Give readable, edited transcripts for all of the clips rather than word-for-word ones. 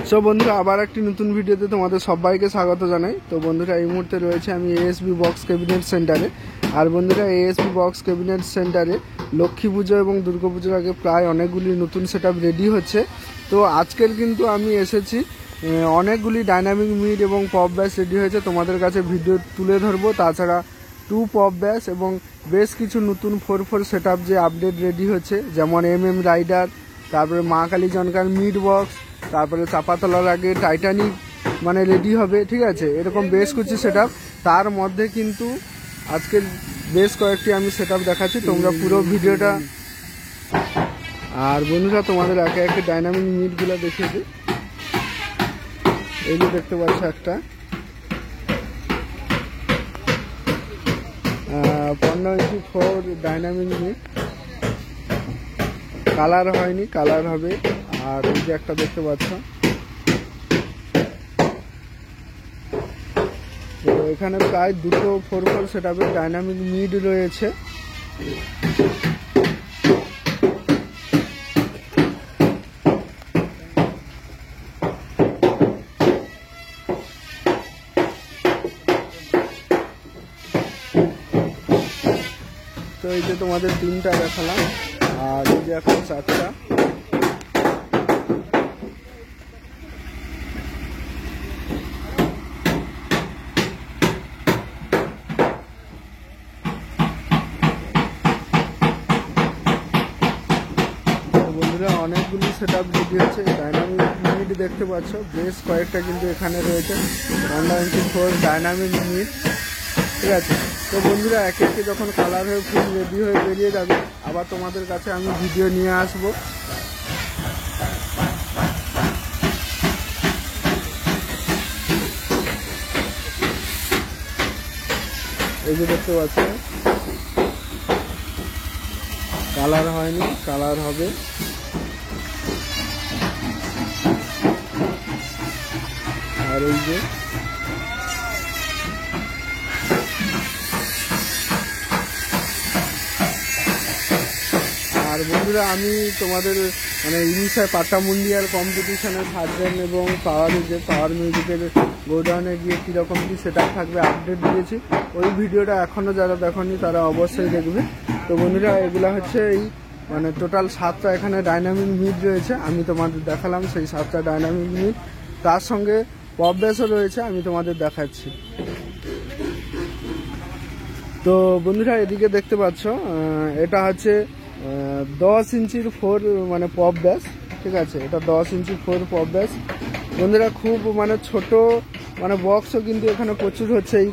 So বন্ধুরা আবার একটি নতুন ভিডিওতে তোমাদের সবাইকে স্বাগত জানাই। তো বন্ধুরা এই মুহূর্তে রয়েছে আমি এএসবি বক্স ক্যাবিনেট সেন্টারে। আর বন্ধুরা এএসবি বক্স ক্যাবিনেট সেন্টারে লক্ষ্মী পুজো এবং দুর্গা পুজোর আগে প্রায় অনেকগুলি নতুন সেটআপ রেডি হচ্ছে। তো আজকের কিন্তু আমি এসেছি, অনেকগুলি ডাইনামিক মিড এবং পপ ব্যাস রেডি হয়েছে, তোমাদের কাছে ভিডিও তুলে ধরবো। তাছাড়া 2 পপ ব্যাস এবং বেশ কিছু নতুন 4 সেটআপ যে আপডেট রেডি হচ্ছে, যেমন রাইডার, তারপরে মা কালী জনকার মিড বক্স, তারপরে চাপাতলার আগে টাইটানিক মানে রেডি হবে, ঠিক আছে। এরকম বেশ কিছু সেটআপ, তার মধ্যে কিন্তু আজকের বেশ কয়েকটি আমি সেটআপ দেখাচ্ছি, তোমরা পুরো ভিডিওটা। আর বন্ধুরা তোমাদের একে একে ডাইনামিক মিটগুলো দেখিয়ে দিই। এই যে দেখতে পাচ্ছ একটা 15:4 ডাইনামিক মিট, কালার হয়নি, কালার হবে। আর এই যে একটা দেখতে পাচ্ছ, তো এখানে প্রায় দুটো 4 সেটআপের ডাইনামিক মিড রয়েছে। তো এই যে তোমাদের 3টা দেখালাম, আর এই যে এখন 4টা। বন্ধুরা অনেকগুলি সেটআপ রেডি হচ্ছে। ডাইনামিক মিড দেখতে পাচ্ছ, বেশ কয়েকটা কিন্তু এখানে রয়েছে 15:4 ডাইনামিক মিড, ঠিক আছে। তো বন্ধুরা একে একে যখন কালার হয়ে ফুল রেডি হয়ে বেরিয়ে যাবে, আবার তোমাদের কাছে আমি ভিডিও নিয়ে আসবো। এই যে দেখতে পাচ্ছ, কালার হয়নি, কালার হবে। আর এই যে আর বন্ধুরা আমি তোমাদের মানে ইনিশায় পাট্টা মুন্ডিয়ার কম্পিটিশনের থার্ড এবং পাওয়ার মিউজিকের গোডাউনে গিয়ে কীরকম কী সেটআপ থাকবে আপডেট দিয়েছি। ওই ভিডিওটা এখনও যারা দেখনি তারা অবশ্যই দেখবে। তো বন্ধুরা এগুলো হচ্ছে এই মানে টোটাল 7টা এখানে ডাইনামিক মিড রয়েছে, আমি তোমাদের দেখালাম সেই 7টা ডাইনামিক মিড। তার সঙ্গে পপ ব্যাসও রয়েছে, আমি তোমাদের দেখাচ্ছি। তো বন্ধুরা এদিকে দেখতে পাচ্ছ, এটা হচ্ছে 10 ইঞ্চির 4 মানে পপ ব্যাস, ঠিক আছে। এটা 10 ইঞ্চি 4 পপ ব্যাস। বন্ধুরা খুব মানে ছোট মানে বক্সও কিন্তু এখানে প্রচুর হচ্ছে এই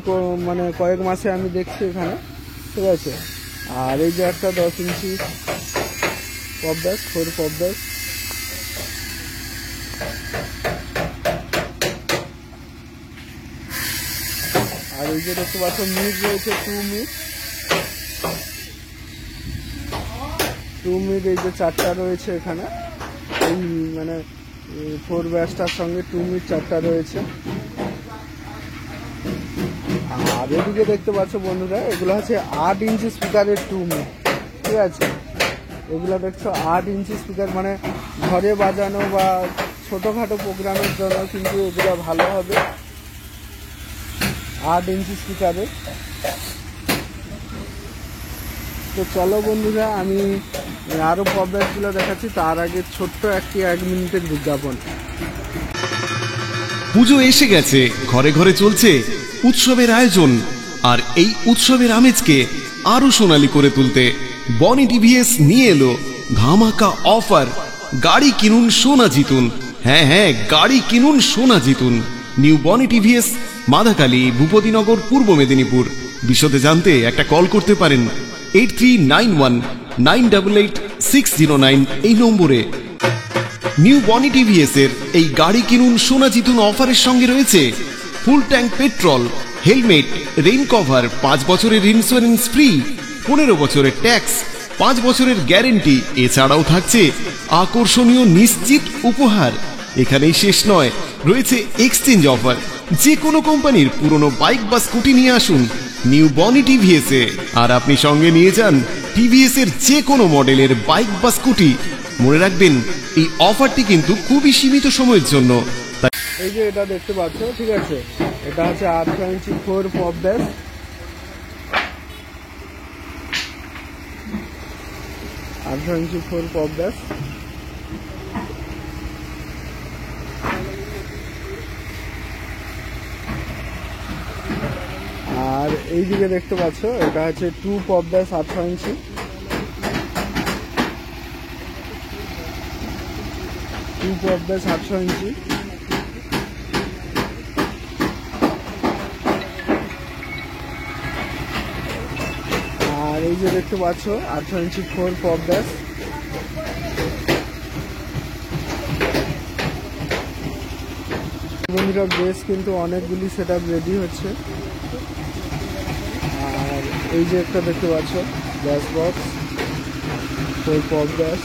মানে কয়েক মাসে আমি দেখছি এখানে, ঠিক আছে। আর এই যে একটা 10 ইঞ্চি পপ ব্যাস, 4 পপ ব্যাস। আর এই যে দেখতে পাচ্ছ মিড রয়েছে 2 মিড, এই যে 4টা রয়েছে এখানে, এই মানে 4 ব্যাসটার সঙ্গে 2 মিড 4টা রয়েছে। আর এদিকে দেখতে পাচ্ছ বন্ধুরা, এগুলো হচ্ছে 8 ইঞ্চি স্পিকারের 2 মিড, ঠিক আছে। এগুলো দেখছো 8 ইঞ্চি স্পিকার, মানে ঘরে বাজানো বা ছোটোখাটো প্রোগ্রামের জন্য কিন্তু এগুলো ভালো হবে। 8 ইঞ্চি স্পিকারের। তো চলো বন্ধুরা আমি আরো পপ ব্যাসগুলো দেখাচ্ছি, তার আগে ছোট্ট একটি 1 মিনিটের বিজ্ঞাপন। পুজো এসে গেছে, ঘরে ঘরে চলছে উৎসবের আয়োজন, আর এই উৎসবের আমেজকে আরো সোনালী করে তুলতে বনি টিভিএস নিয়ে এলো ধামাকা অফার। গাড়ি কিনুন সোনা জিতুন। হ্যাঁ, গাড়ি কিনুন সোনা জিতুন। নিউ বনি টিভিএস, মাদাকালী, ভূপতিনগর, পূর্ব মেদিনীপুর। বিশদে জানতে একটা কল করতে পারেন 8391988609 এই নম্বরে। নিউ বনি টিভিএস এর এই গাড়ি কিনুন সোনা জিতুন অফারের সঙ্গে রয়েছে full tank petrol, helmet, rain cover, 5 বছরের ইন্স্যুরেন্স ফ্রি, 15 বছরের ট্যাক্স, 5 বছরের গ্যারেন্টি। এছাড়াও থাকছে আকর্ষণীয় নিশ্চিত উপহার। এখানেই শেষ নয়, রয়েছে এক্সচেঞ্জ অফার। যে কোনো কোম্পানির পুরনো বাইক বা স্কুটি নিয়ে আসুন নিউ বনি টিভিএস এ, আর আপনি সঙ্গে নিয়ে যান টিভিএস এর যে কোনো মডেলের বাইক বা স্কুটি। মনে রাখবেন এই অফারটি কিন্তু খুবই সীমিত সময়ের জন্য। এই যে এটা দেখতে পাচ্ছ, ঠিক আছে, এটা হচ্ছে 8 ইঞ্চি 4 পপ ব্যাস। ইঞ্চি 4 পপ ব্যাস। আর এই দিকে দেখতে পাচ্ছ, এটা হচ্ছে 2 পপ ব্যাস 18 ইঞ্চি। পপ ব্যাস 18 ইঞ্চি। আর এই যে দেখতে পাচ্ছ 18 ইঞ্চি 4 পপ ব্যাস। বন্ধুরা বেস কিন্তু অনেকগুলি সেটআপ রেডি হচ্ছে। আর এই যে একটা দেখতে পাচ্ছ ব্যাস বক্স 4 পপ ব্যাস,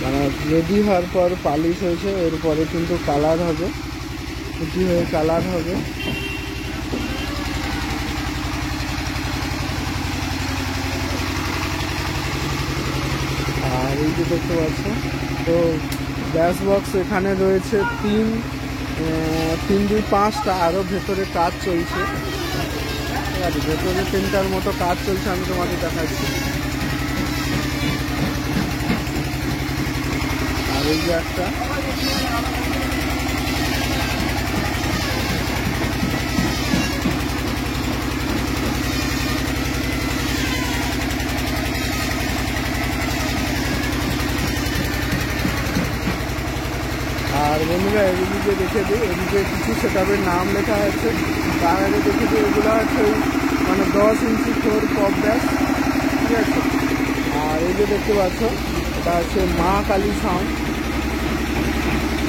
মানে রেডি হওয়ার পর পালিশ হয়েছে, এরপরে কিন্তু কালার হবে, পুটি হয়ে কালার হবে। আর এই যে দেখতে পাচ্ছ, তো ব্যাস বক্স এখানে রয়েছে 3-2-5টা, আরও ভেতরে কাজ চলছে। ঠিক আছে, ভেতরে 3টার মতো কাজ চলছে, আমি তোমাকে দেখাচ্ছি। আর এই যে একটা, আর বন্ধুরা এদিকে দেখে দিই, এদিকে কিছু সেটআপের নাম লেখা আছে। তার আগে দেখে দিই, এগুলো হচ্ছে মানে 10 ইঞ্চি 4 পপ ব্যাস। ঠিক আছে, আর এই যে দেখতে পাচ্ছ, এটা হচ্ছে মা কালী সাউন্ড,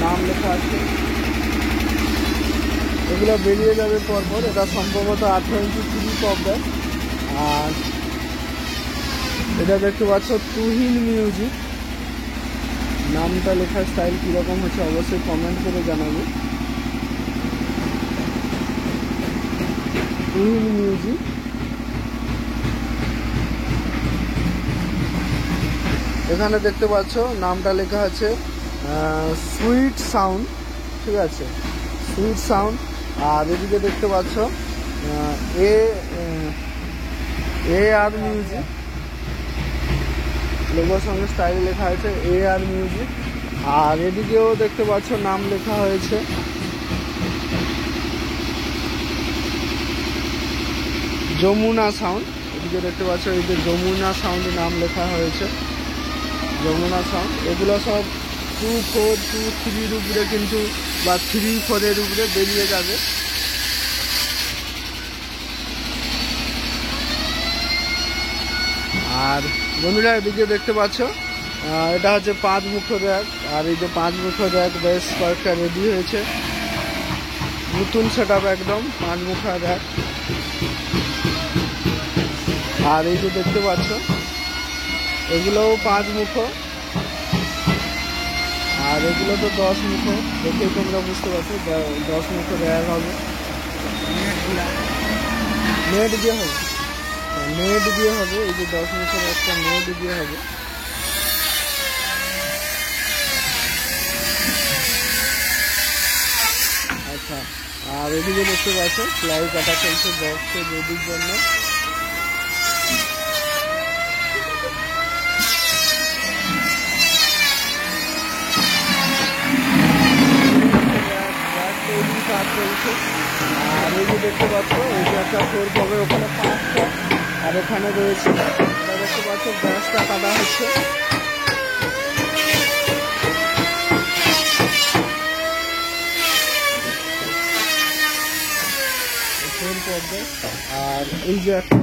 নাম লেখা আছে। এগুলো বেরিয়ে যাবে পরপর। এটা সম্ভবত 18 ইঞ্চি 3 পপ ব্যাস। আর এটা দেখতে পাচ্ছ তুহিন মিউজিক, নামটা লেখার স্টাইল কীরকম হচ্ছে অবশ্যই কমেন্ট করে জানাবে। তুহিন মিউজিক। এখানে দেখতে পাচ্ছ নামটা লেখা আছে সুইট সাউন্ড। ঠিক আছে, সুইট সাউন্ড। আর এদিকে দেখতে পাচ্ছ AR মিউজিক, লোগোর সঙ্গে স্টাইল লেখা আছে AR মিউজিক। আর এদিকেও দেখতে পাচ্ছ নাম লেখা হয়েছে যমুনা সাউন্ড। এদিকে দেখতে পাচ্ছ এই যে যমুনা সাউন্ড নাম লেখা হয়েছে, যমুনা সাউন্ড। এগুলো সব 2-4, 2-3 উপরে কিন্তু, বা 3-4 উপরে বেরিয়ে যাবে। আর বন্ধুরা এদিকে দেখতে পাচ্ছ, এটা হচ্ছে 5 মুখ র্যাক। আর এই যে 5 মুখ র্যাক বেশ কয়েকটা রেডি হয়েছে, নতুন সেটআপ একদম 5 মুখ র্যাক। আর এই যে দেখতে পাচ্ছ এগুলোও 5 মুখ, আর এগুলো তো 10 মুখ। দেখেই তোমরা বুঝতে পারছো 10 মুখ র্যাক হবে। নেট দিয়ে হবে, নেট দিয়ে হবে। এই যে 10 মুখের একটা নেট দিয়ে হবে। আচ্ছা, আর এদিকে দেখতে পাচ্ছ প্লাই কাটা চলছে বক্সের রেডির জন্য। কাজ চলছে। আর এই যে দেখতে পাচ্ছ এই যে একটা 4 পপের ওখানে 5টা, আর এখানে রয়েছে এটা দেখতে পাচ্ছ ব্যাসটা কাটা হচ্ছে। আর এই যে একটা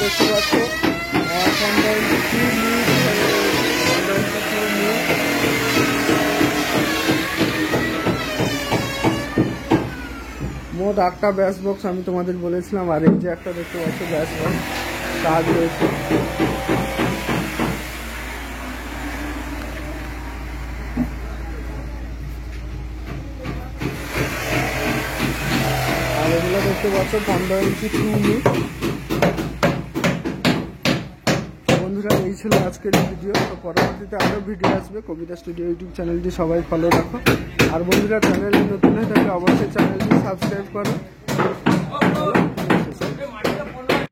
দেখতে পাচ্ছ মোট 8টা ব্যাস বক্স আমি তোমাদের বলেছিলাম। আর এই যে একটা দেখতে পাচ্ছ ব্যাস বক্স কাজ রয়েছে। তোমরা দেখতে পাচ্ছ 15 ইঞ্চি 2 মিট। বন্ধুরা এই ছিল আজকের ভিডিও। তো পরবর্তীতে আরও ভিডিও আসবে কবিতা স্টুডিও ইউটিউব চ্যানেলটি সবাই ফলো রাখো। আর বন্ধুরা চ্যানেলে নতুন হয়ে থাকলে অবশ্যই চ্যানেলটি সাবস্ক্রাইব করো।